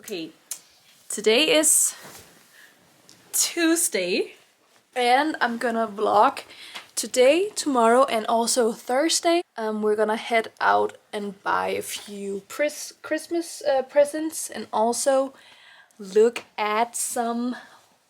Okay, today is Tuesday and I'm gonna vlog today, tomorrow and also Thursday. We're gonna head out and buy a few Christmas presents and also look at some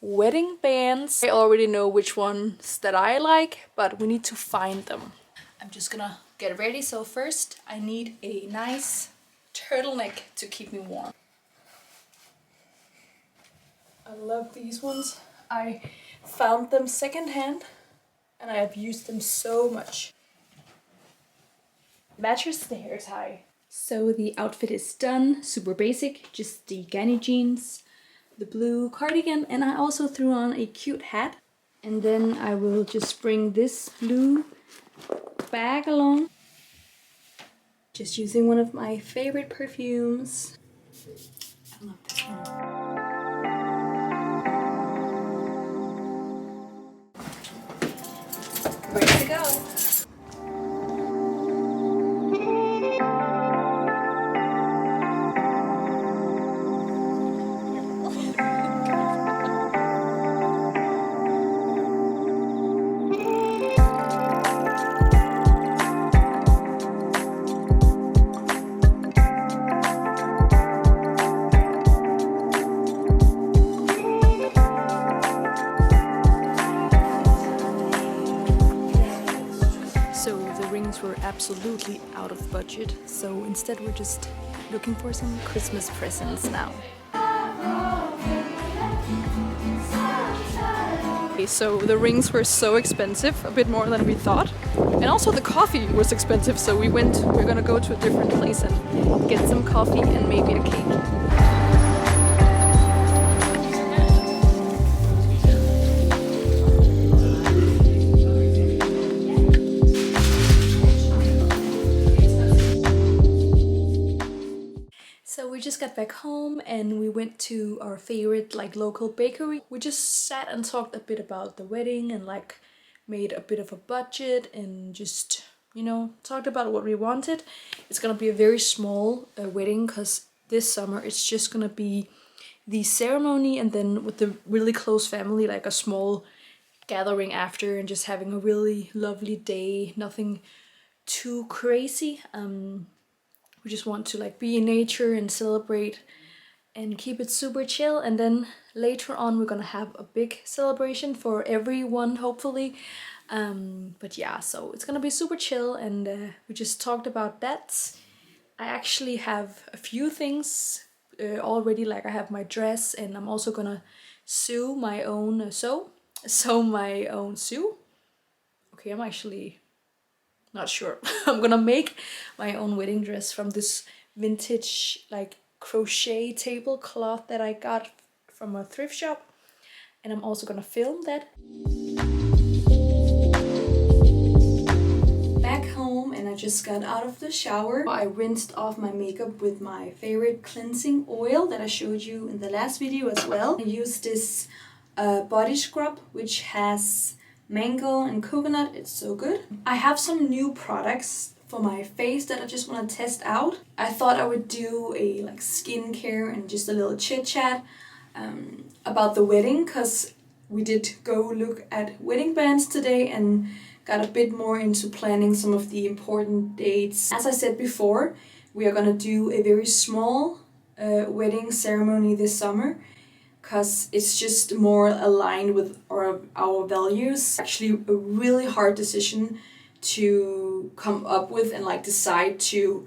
wedding bands. I already know which ones that I like, but we need to find them. I'm just gonna get ready. So first I need a nice turtleneck to keep me warm. I love these ones. I found them secondhand and I have used them so much. Matches the hair tie. So the outfit is done, super basic, just the Ghani jeans, the blue cardigan, and I also threw on a cute hat. And then I will just bring this blue bag along. Just using one of my favorite perfumes. I love this one. Ready to go. Were absolutely out of budget, so instead we're just looking for some Christmas presents now. Okay, so the rings were so expensive, a bit more than we thought, and also the coffee was expensive, so we're gonna go to a different place and get some coffee and maybe a cake. So we just got back home and we went to our favorite local bakery. We just sat and talked a bit about the wedding and made a bit of a budget and just, talked about what we wanted. It's gonna be a very small wedding because this summer it's just gonna be the ceremony and then with the really close family, like a small gathering after and just having a really lovely day, nothing too crazy. We just want to be in nature and celebrate and keep it super chill. And then later on we're gonna have a big celebration for everyone, hopefully. But yeah, so it's gonna be super chill and we just talked about that. I actually have a few things already, I have my dress and I'm also gonna sew my own shoe. Okay, I'm actually not sure. I'm gonna make my own wedding dress from this vintage crochet tablecloth that I got from a thrift shop, and I'm also gonna film that. Back home and I just got out of the shower. I rinsed off my makeup with my favorite cleansing oil that I showed you in the last video as well. I used this body scrub which has mango and coconut. It's so good. I have some new products for my face that I just want to test out. I thought I would do a skincare and just a little chit chat about the wedding, because we did go look at wedding bands today and got a bit more into planning some of the important dates. As I said before, we are gonna do a very small wedding ceremony this summer, because it's just more aligned with our values. Actually a really hard decision to come up with and decide to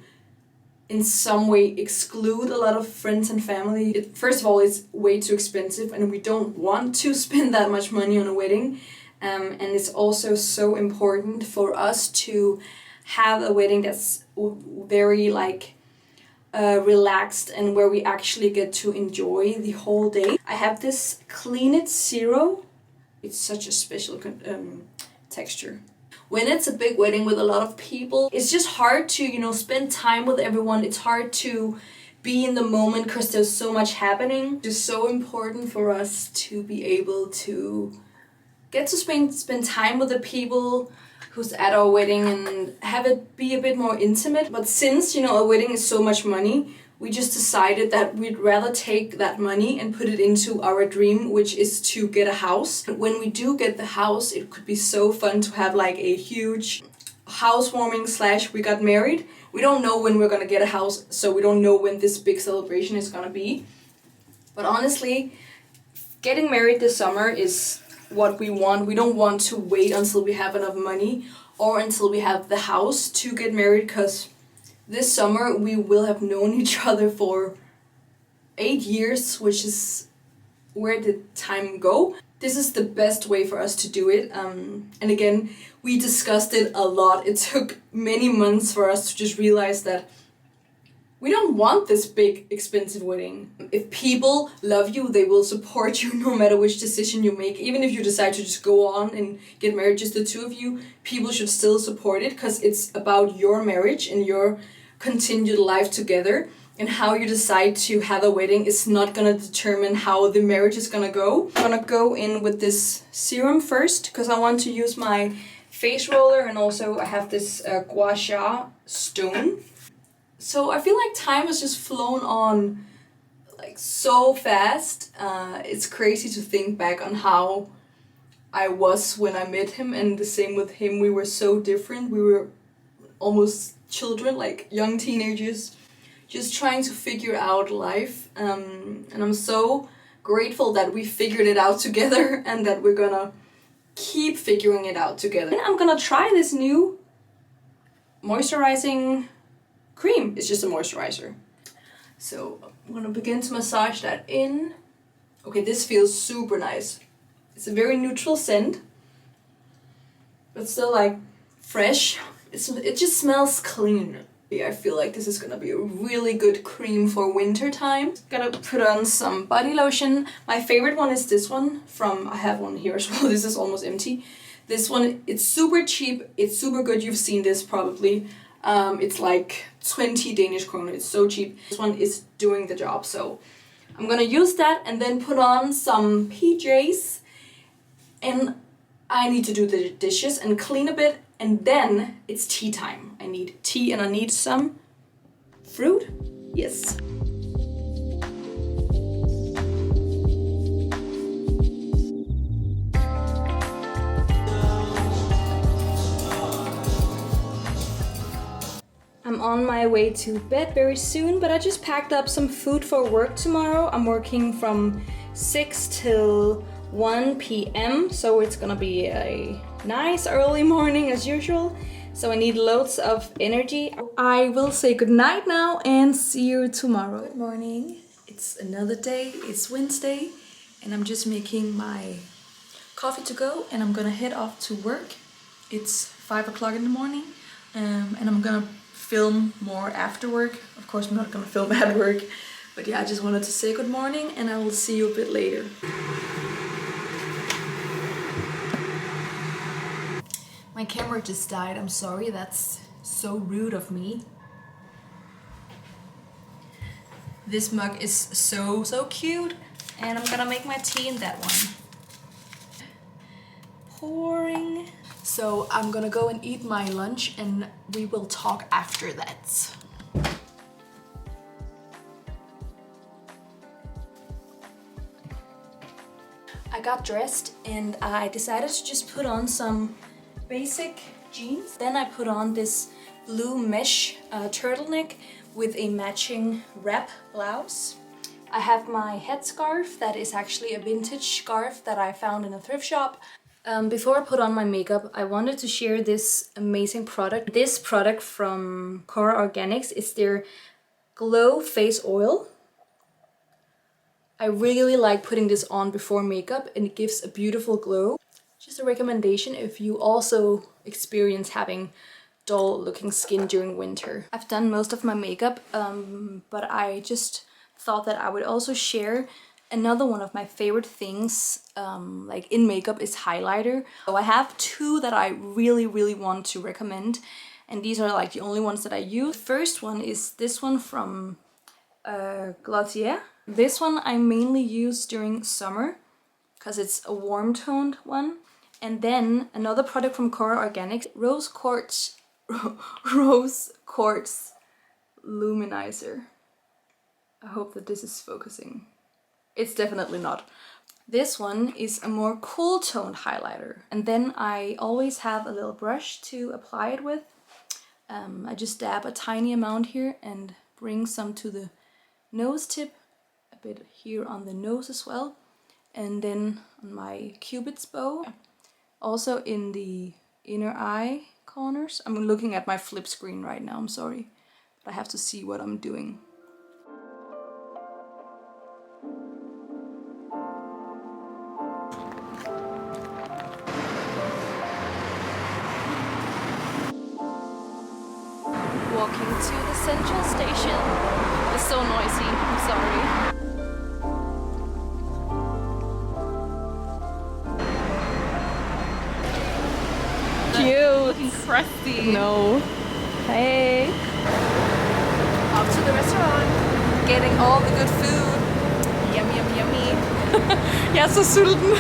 in some way exclude a lot of friends and family. First of all, it's way too expensive and we don't want to spend that much money on a wedding. And it's also so important for us to have a wedding that's very relaxed and where we actually get to enjoy the whole day. I have this Clean It Zero. It's such a special texture. When it's a big wedding with a lot of people, it's just hard to, spend time with everyone. It's hard to be in the moment because there's so much happening. It's just so important for us to be able to get to spend time with the people who's at our wedding and have it be a bit more intimate. But since, a wedding is so much money, we just decided that we'd rather take that money and put it into our dream, which is to get a house. When we do get the house, it could be so fun to have like a huge housewarming / we got married. We don't know when we're gonna get a house, so we don't know when this big celebration is gonna be. But honestly, getting married this summer is what we want. We don't want to wait until we have enough money or until we have the house to get married, because this summer we will have known each other for 8 years, which is where did time go? This is the best way for us to do it. And again, we discussed it a lot. It took many months for us to just realize that we don't want this big, expensive wedding. If people love you, they will support you no matter which decision you make. Even if you decide to just go on and get married, just the two of you, people should still support it, because it's about your marriage and your continued life together. And how you decide to have a wedding is not gonna determine how the marriage is gonna go. I'm gonna go in with this serum first, because I want to use my face roller, and also I have this gua sha stone. So I feel like time has just flown on like so fast. It's crazy to think back on how I was when I met him, and the same with him. We were so different. We were almost children, like young teenagers, just trying to figure out life. And I'm so grateful that we figured it out together and that we're gonna keep figuring it out together. And I'm gonna try this new moisturizing cream. It's just a moisturizer. So I'm gonna begin to massage that in. Okay, this feels super nice. It's a very neutral scent, but still like fresh. It just smells clean. I feel like this is gonna be a really good cream for winter time. Gonna put on some body lotion. My favorite one is this one from, I have one here as well. This is almost empty. This one, it's super cheap. It's super good. You've seen this probably. It's like 20 Danish kroner. It's so cheap. This one is doing the job. So I'm gonna use that and then put on some PJs. And I need to do the dishes and clean a bit. And then it's tea time. I need tea and I need some fruit. Yes. I'm on my way to bed very soon, but I just packed up some food for work tomorrow. I'm working from 6 till 1 p.m. so it's gonna be a nice early morning as usual. So I need loads of energy. I will say good night now and see you tomorrow. Good morning. It's another day. It's Wednesday and I'm just making my coffee to go and I'm gonna head off to work. It's 5 o'clock in the morning and I'm gonna film more after work. Of course I'm not gonna film at work, but yeah, I just wanted to say good morning and I will see you a bit later. My camera just died, I'm sorry, that's so rude of me. This mug is so cute and I'm gonna make my tea in that one. Pouring. So I'm gonna go and eat my lunch and we will talk after that. I got dressed and I decided to just put on some basic jeans. Then I put on this blue mesh turtleneck with a matching wrap blouse. I have my headscarf that is actually a vintage scarf that I found in a thrift shop. Before I put on my makeup, I wanted to share this amazing product. This product from Cora Organics is their Glow Face Oil. I really like putting this on before makeup and it gives a beautiful glow. Just a recommendation if you also experience having dull looking skin during winter. I've done most of my makeup, but I just thought that I would also share another one of my favorite things like in makeup is highlighter. So I have two that I really want to recommend and these are like the only ones that I use. First one is this one from Dottir. This one I mainly use during summer because it's a warm toned one. And then another product from Cora Organics, Rose Quartz Luminizer. I hope that this is focusing. It's definitely not. This one is a more cool toned highlighter. And then I always have a little brush to apply it with. I just dab a tiny amount here and bring some to the nose tip, a bit here on the nose as well, and then on my cupid's bow, also in the inner eye corners. I'm looking at my flip screen right now, I'm sorry, but I have to see what I'm doing. Walking to the central station. It's so noisy, I'm sorry. Cute! Looking crusty. No. Hey! Off to the restaurant. Getting all the good food. Yummy, yummy, yummy. Jeg er så sulten.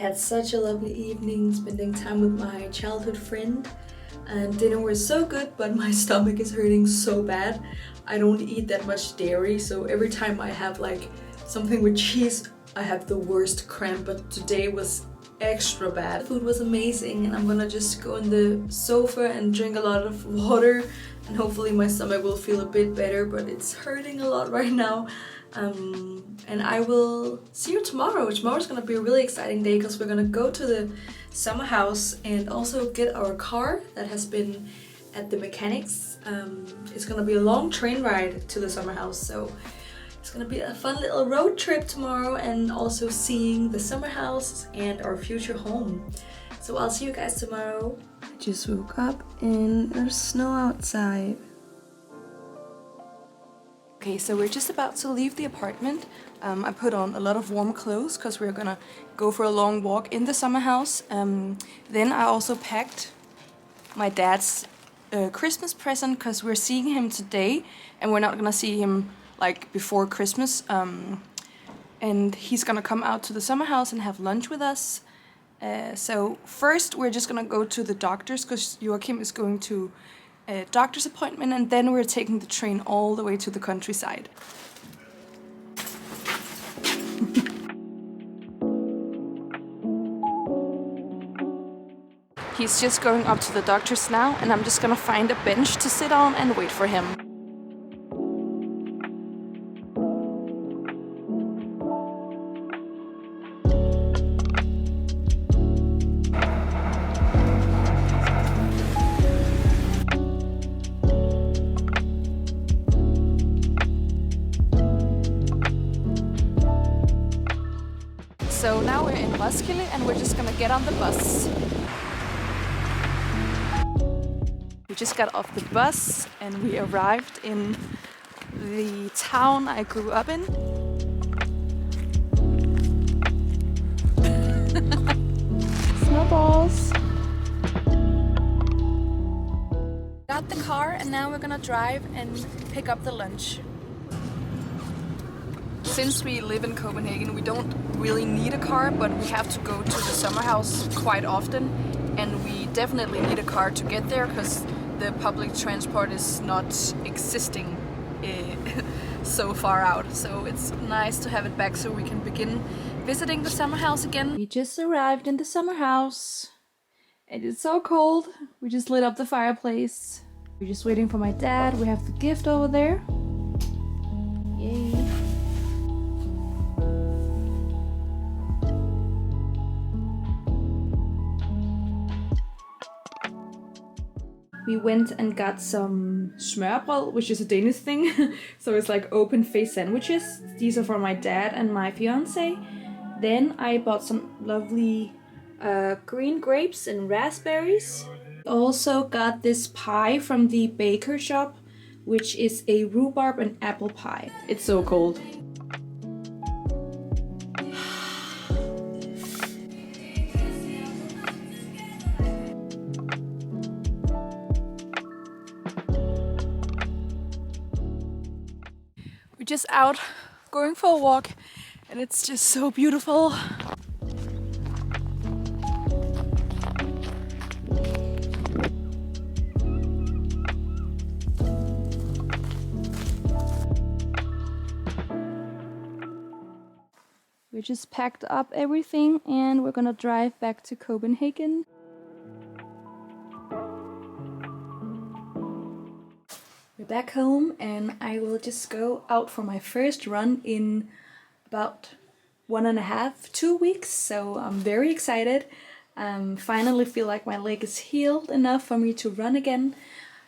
Had such a lovely evening spending time with my childhood friend, and dinner was so good, but my stomach is hurting so bad. I don't eat that much dairy, so every time I have like something with cheese I have the worst cramp, but today was extra bad. The food was amazing, and I'm gonna just go on the sofa and drink a lot of water, and hopefully my stomach will feel a bit better, but it's hurting a lot right now. And I will see you tomorrow. Tomorrow's gonna be a really exciting day because we're gonna go to the summer house and also get our car that has been at the mechanics. It's gonna be a long train ride to the summer house, so it's gonna be a fun little road trip tomorrow, and also seeing the summer house and our future home. So I'll see you guys tomorrow. I just woke up and there's snow outside. Okay, so we're just about to leave the apartment. I put on a lot of warm clothes because we're gonna go for a long walk in the summer house. Then I also packed my dad's Christmas present because we're seeing him today and we're not gonna see him like before Christmas. And he's gonna come out to the summer house and have lunch with us. So first we're just gonna go to the doctor's because Joachim is going to a doctor's appointment, and then we're taking the train all the way to the countryside. He's just going up to the doctor's now, and I'm just gonna find a bench to sit on and wait for him. So now we're in Roskilde and we're just gonna get on the bus. We just got off the bus and we arrived in the town I grew up in. Snowballs! Got the car and now we're gonna drive and pick up the lunch. Since we live in Copenhagen, we don't really need a car, but we have to go to the summer house quite often, and we definitely need a car to get there because the public transport is not existing so far out. So it's nice to have it back so we can begin visiting the summer house again. We just arrived in the summer house and it's so cold. We just lit up the fireplace. We're just waiting for my dad. We have the gift over there. Yay. We went and got some smørbrød, which is a Danish thing. So it's like open face sandwiches. These are for my dad and my fiancé. Then I bought some lovely green grapes and raspberries. Also got this pie from the baker shop, which is a rhubarb and apple pie. It's so cold. We're just out going for a walk and it's just so beautiful. We just packed up everything and we're gonna drive back to Copenhagen. We're back home and I will just go out for my first run in about 1.5, 2 weeks. So I'm very excited. Finally feel like my leg is healed enough for me to run again.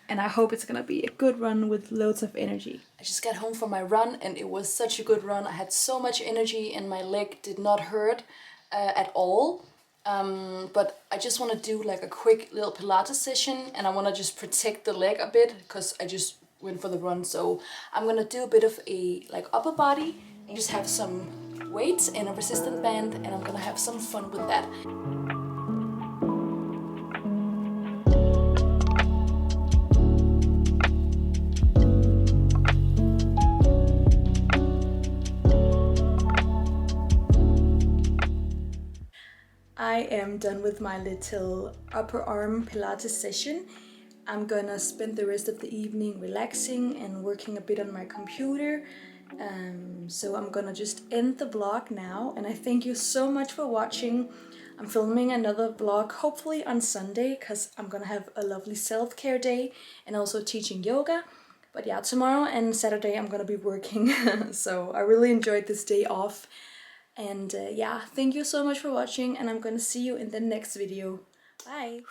And I hope it's gonna be a good run with loads of energy. I just got home from my run and it was such a good run. I had so much energy and my leg did not hurt at all. But I just want to do like a quick little Pilates session and I want to just protect the leg a bit because I just went for the run. So I'm gonna do a bit of a like upper body and just have some weights and a resistance band and I'm gonna have some fun with that. I am done with my little upper arm Pilates session. I'm gonna spend the rest of the evening relaxing and working a bit on my computer. So I'm gonna just end the vlog now and I thank you so much for watching. I'm filming another vlog hopefully on Sunday because I'm gonna have a lovely self-care day and also teaching yoga. But yeah, tomorrow and Saturday I'm gonna be working. So I really enjoyed this day off. And yeah, thank you so much for watching and I'm gonna see you in the next video. Bye!